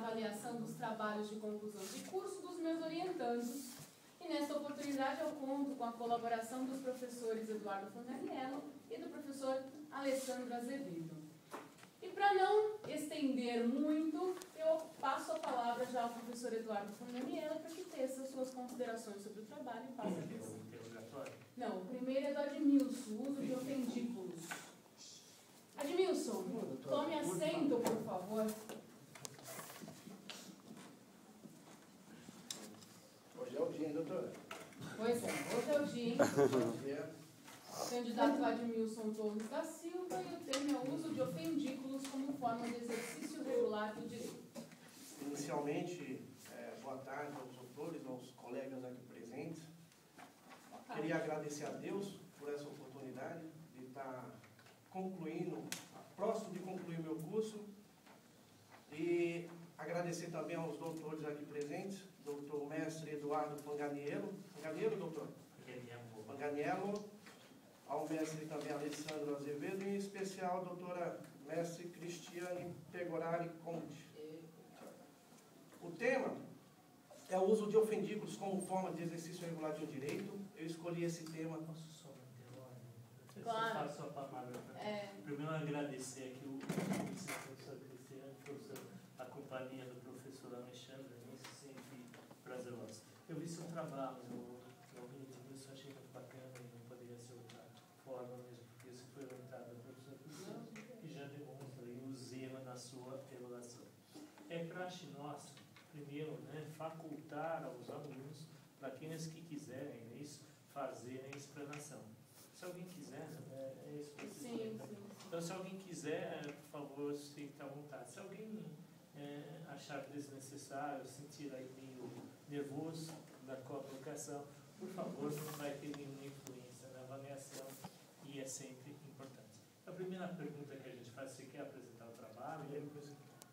avaliação dos trabalhos de conclusão de curso dos meus orientandos. E nesta oportunidade eu conto com a colaboração dos professores Eduardo Fanganiello e do professor Alessandro Azevedo. E para não estender muito, eu passo a palavra já ao professor Eduardo Fanganiello para que teça as suas considerações sobre o trabalho e passe a atenção. Não, o primeiro é do Admilson, uso de ofendículos. Admilson, tome assento, por favor. Hoje é o dia, hein, doutora? Pois é, hoje é o dia, hein? Candidato Admilson Torres da Silva, e o tema é o uso de ofendículos como forma de exercício regular do direito. Inicialmente, boa tarde aos doutores, aos colegas aqui presentes. Queria agradecer a Deus por essa oportunidade de estar concluindo, próximo de concluir meu curso, e agradecer também aos doutores aqui presentes, doutor mestre Eduardo Fanganiello, doutor? Fanganiello, ao mestre também Alessandro Azevedo, e em especial a doutora mestre Cristiane Pegorari Conte. O tema é o uso de ofendículos como forma de exercício regular de um direito. Eu escolhi esse tema. Posso só manter a ordem? Claro. Só faço a palavra. Primeiro, agradecer aqui o professor Cristiano, a companhia do professor Alexandre, isso sempre prazeroso. Eu vi seu trabalho no isso achei muito bacana e não poderia ser outra forma mesmo, porque isso foi orientado ao professor Cristiano, que já demonstra o zelo na sua elaboração. É praxe nossa, primeiro, facultar aos alunos, para aqueles que quiserem isso, fazerem a explanação. Se alguém quiser, é isso que eu Sim. Então, se alguém quiser, por favor, sinta à vontade. Se alguém achar desnecessário, sentir aí meio nervoso da colocação, por favor, não vai ter nenhuma influência na avaliação e é sempre importante. A primeira pergunta que a gente faz, você quer apresentar o trabalho?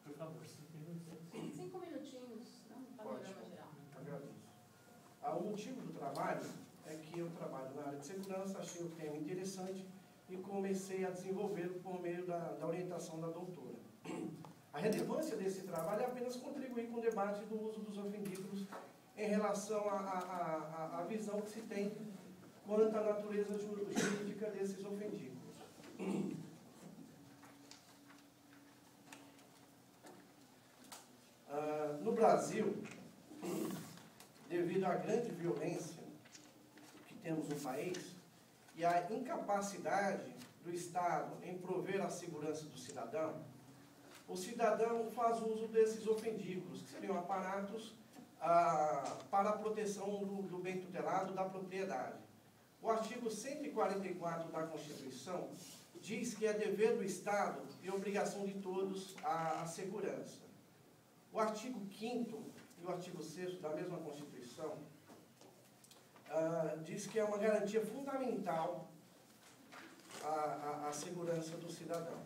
Por favor, 5 minutos. 5 minutinhos, não? Panorama geral. Agradeço. O motivo do trabalho é que eu trabalho na área de segurança, achei o tema interessante e comecei a desenvolvê-lo por meio da orientação da doutora. A relevância desse trabalho é apenas contribuir com o debate do uso dos ofendículos em relação à visão que se tem quanto à natureza jurídica desses ofendículos. No Brasil, devido à grande violência que temos no país e à incapacidade do Estado em prover a segurança do cidadão, o cidadão faz uso desses ofendículos, que seriam aparatos para a proteção do bem tutelado, da propriedade. O artigo 144 da Constituição diz que é dever do Estado e obrigação de todos a segurança. O artigo 5º e o artigo 6º da mesma Constituição diz que é uma garantia fundamental a segurança do cidadão.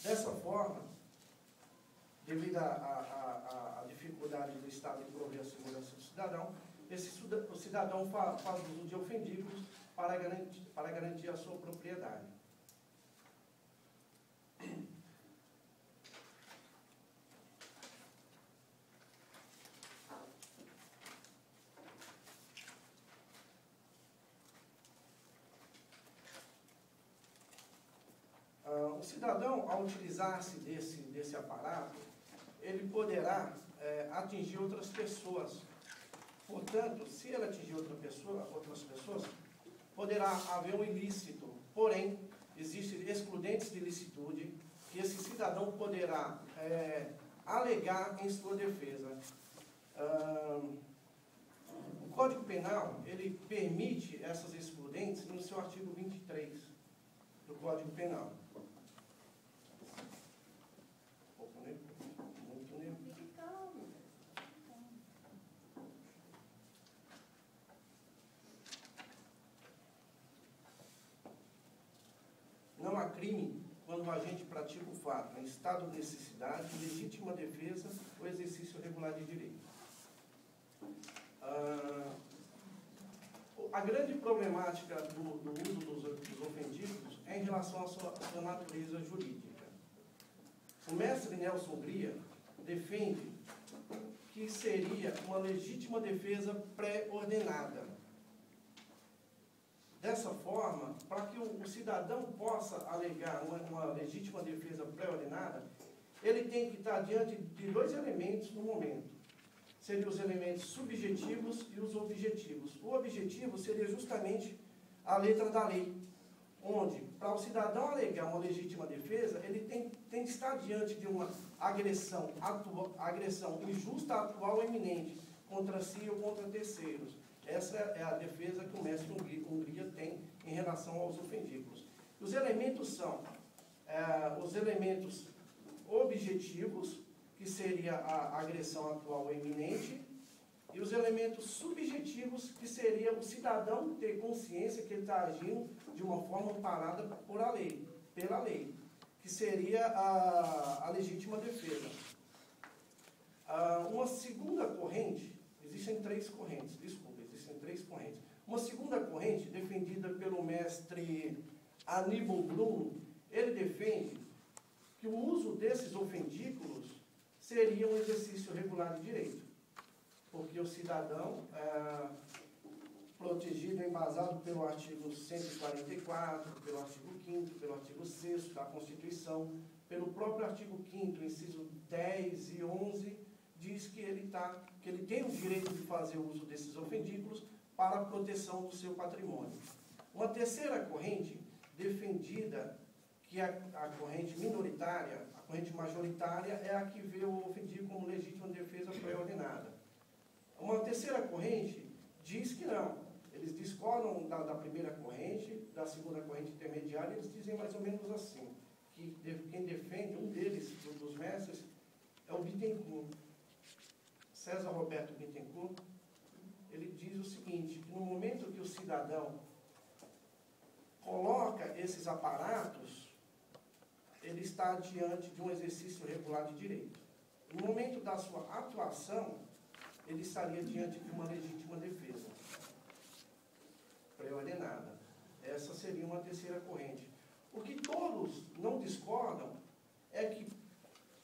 Dessa forma, devido à dificuldade do Estado em prover a segurança do cidadão, o cidadão faz uso de ofendículos para garantir a sua propriedade. O cidadão, ao utilizar-se desse aparato, ele poderá atingir outras pessoas. Portanto, se ele atingir outras pessoas, poderá haver um ilícito. Porém, existem excludentes de ilicitude que esse cidadão poderá alegar em sua defesa. O Código Penal, ele permite essas excludentes no seu artigo 23 do Código Penal. Muito nervoso. Fique calmo. Não há crime quando o agente pratica o fato em estado de necessidade, legítima defesa ou exercício regular de direito. A grande problemática do uso dos ofendículos é em relação à sua natureza jurídica. O mestre Nelson Gria defende que seria uma legítima defesa pré-ordenada. Dessa forma, para que o cidadão possa alegar uma legítima defesa pré-ordenada, ele tem que estar diante de dois elementos no momento. Seriam os elementos subjetivos e os objetivos. O objetivo seria justamente a letra da lei, onde, para o cidadão alegar uma legítima defesa, ele tem que estar diante de uma agressão injusta, atual ou iminente, contra si ou contra terceiros. Essa é a defesa que o mestre Hungria tem em relação aos ofendículos. Os elementos são os elementos objetivos, que seria a agressão atual ou iminente, e os elementos subjetivos, que seria o cidadão ter consciência que ele está agindo de uma forma amparada pela lei, que seria a legítima defesa. Uma segunda corrente, existem três correntes. Uma segunda corrente, defendida pelo mestre Aníbal Blum, ele defende que o uso desses ofendículos seria um exercício regular de direito, porque o cidadão, protegido e embasado pelo artigo 144, pelo artigo 5º, pelo artigo 6º da Constituição, pelo próprio artigo 5º, inciso 10 e 11, diz que ele tem o direito de fazer uso desses ofendículos para a proteção do seu patrimônio. Uma terceira corrente, defendida, que é a corrente minoritária, a corrente majoritária é a que vê o ofendículo como legítima defesa pré-ordenada. Uma terceira corrente diz que não. Eles discordam da primeira corrente, da segunda corrente intermediária, eles dizem mais ou menos assim, que quem defende, um deles, dos mestres, é o Bittencourt, César Roberto Bittencourt. Ele diz o seguinte, que no momento que o cidadão coloca esses aparatos, ele está diante de um exercício regular de direito. No momento da sua atuação, ele estaria diante de uma legítima defesa pré-ordenada. Essa seria uma terceira corrente. O que todos não discordam é que,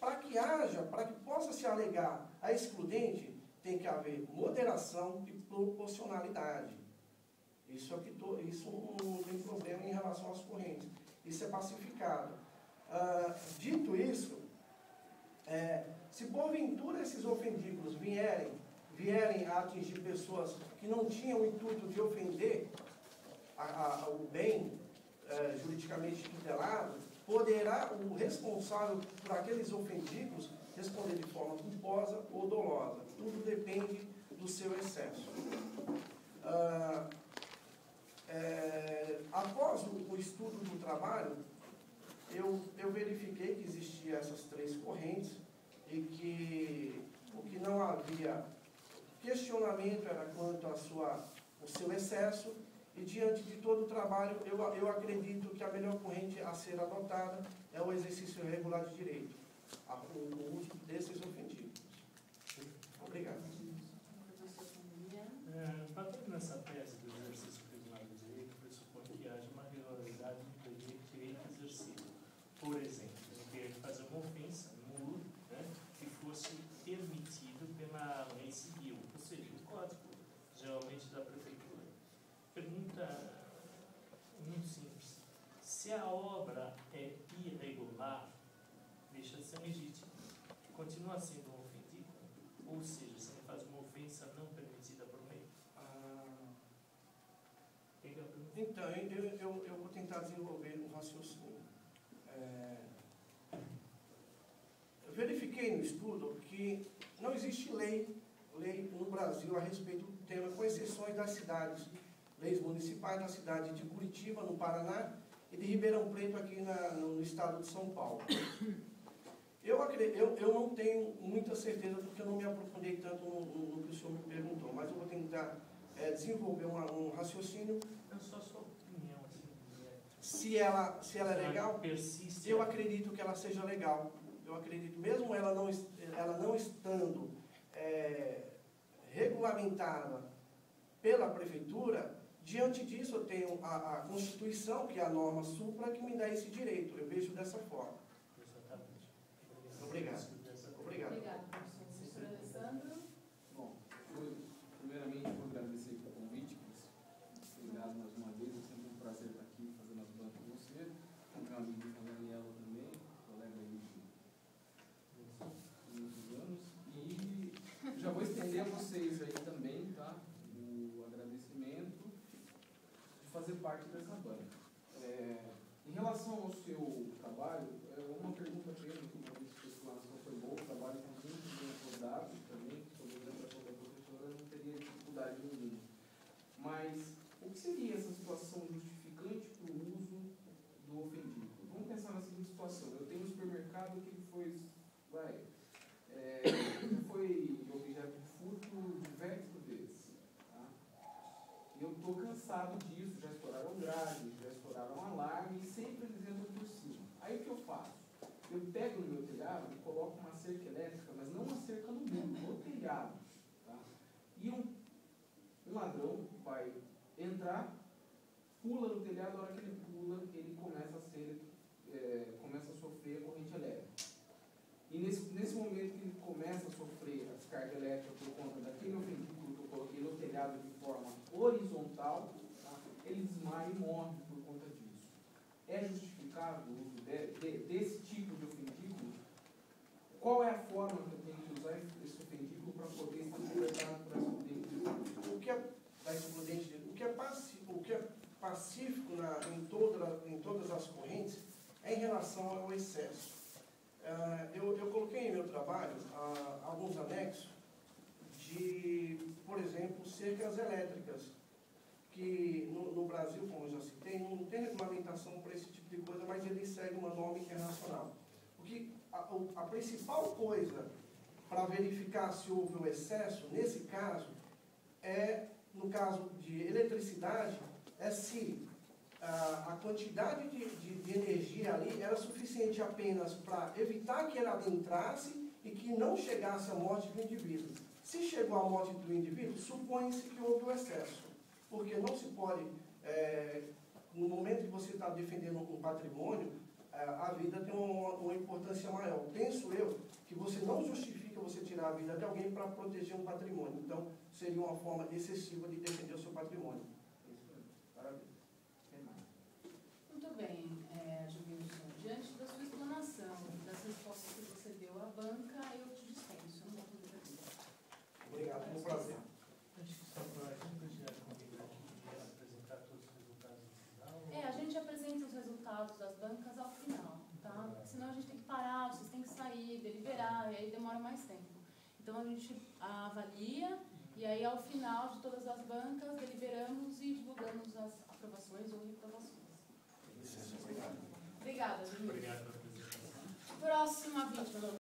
para que possa se alegar a excludente, tem que haver moderação e proporcionalidade. Isso não tem problema em relação às correntes. Isso é pacificado. Dito isso, se porventura esses ofendículos vierem a atingir pessoas que não tinham o intuito de ofender o bem juridicamente tutelado, poderá o responsável por aqueles ofendículos responder de forma culposa ou dolosa. Tudo depende do seu excesso. Após o estudo do trabalho, eu verifiquei que existiam essas três correntes e que o que não havia questionamento era quanto ao seu excesso, e diante de todo o trabalho, eu acredito que a melhor corrente a ser adotada é o exercício regular de direito, o uso desses ofendículos. Obrigado. Batendo nessa tese do exercício regular de direito, pressupõe que haja uma regularidade no direito exercido. Por exemplo, eu queria fazer uma ofensa nulo, que fosse permitido pela lei civil, ou seja, o código, geralmente da prefeitura. Pergunta muito simples. Se a obra é irregular, deixa de ser legítima. Continua sendo um ofendículo? Ou seja, você faz uma ofensa não permitida por lei? Então, eu vou tentar desenvolver um raciocínio. Eu verifiquei no estudo que não existe lei no Brasil a respeito do tema, com exceções das cidades, leis municipais da cidade de Curitiba, no Paraná, e de Ribeirão Preto, aqui no estado de São Paulo. Eu não tenho muita certeza, porque eu não me aprofundei tanto no que o senhor me perguntou, mas eu vou tentar desenvolver um raciocínio. Não só a sua opinião, assim. Se ela é legal, persiste. Eu acredito que ela seja legal. Eu acredito, mesmo ela não estando regulamentada pela prefeitura, diante disso eu tenho a Constituição, que é a norma supra, que me dá esse direito. Eu vejo dessa forma. Exatamente. Obrigado. Obrigado. passado disso, já estouraram grade, já estouraram alarme, e sempre eles entram por cima. Aí o que eu faço? Eu pego no meu telhado e coloco uma cerca elétrica, mas não uma cerca no muro, no telhado. Tá? E um ladrão vai entrar, pula no telhado, a hora que ele pula, ele começa a sofrer a corrente elétrica. E nesse momento que ele começa a sofrer a descarga elétrica por conta daquele ofendículo que eu coloquei no telhado de forma horizontal, tá? Ele desmaia e morre por conta disso. É justificável o uso desse tipo de ofendículo? Qual é a forma que eu tenho que usar esse ofendículo para poder ser libertado por essa ofendículo? O que é pacífico em todas as correntes é em relação ao excesso. Eu coloquei em meu trabalho alguns anexos de, por exemplo, cercas elétricas, que no Brasil, como eu já citei, não tem regulamentação para esse tipo de coisa, mas ele segue uma norma internacional. Porque a principal coisa para verificar se houve um excesso, nesse caso, no caso de eletricidade, é se a quantidade de energia ali era suficiente apenas para evitar que ela adentrasse e que não chegasse à morte do indivíduo. Se chegou à morte do indivíduo, supõe-se que houve o excesso, porque não se pode, no momento que você está defendendo um patrimônio, a vida tem uma importância maior. Penso eu que você não justifica você tirar a vida de alguém para proteger um patrimônio. Então, seria uma forma excessiva de defender o seu patrimônio. Isso mesmo. Parabéns. Muito bem, Jubilson. Diante da sua explanação, das respostas que você deu à banca, eu te dispenso. Eu não vou fazer pergunta. Obrigado, foi um prazer. Acho que só para a gente já combinar aqui apresentar todos os resultados no final. A gente apresenta os resultados das bancas ao final, tá? Senão a gente tem que parar, vocês têm que sair, deliberar, e aí demora mais tempo. Então a gente avalia, e aí ao final de todas as bancas, deliberamos e divulgamos as aprovações ou reprovações. Obrigado. Obrigada, Jubilson. Obrigado pela apresentação. Próxima vítima.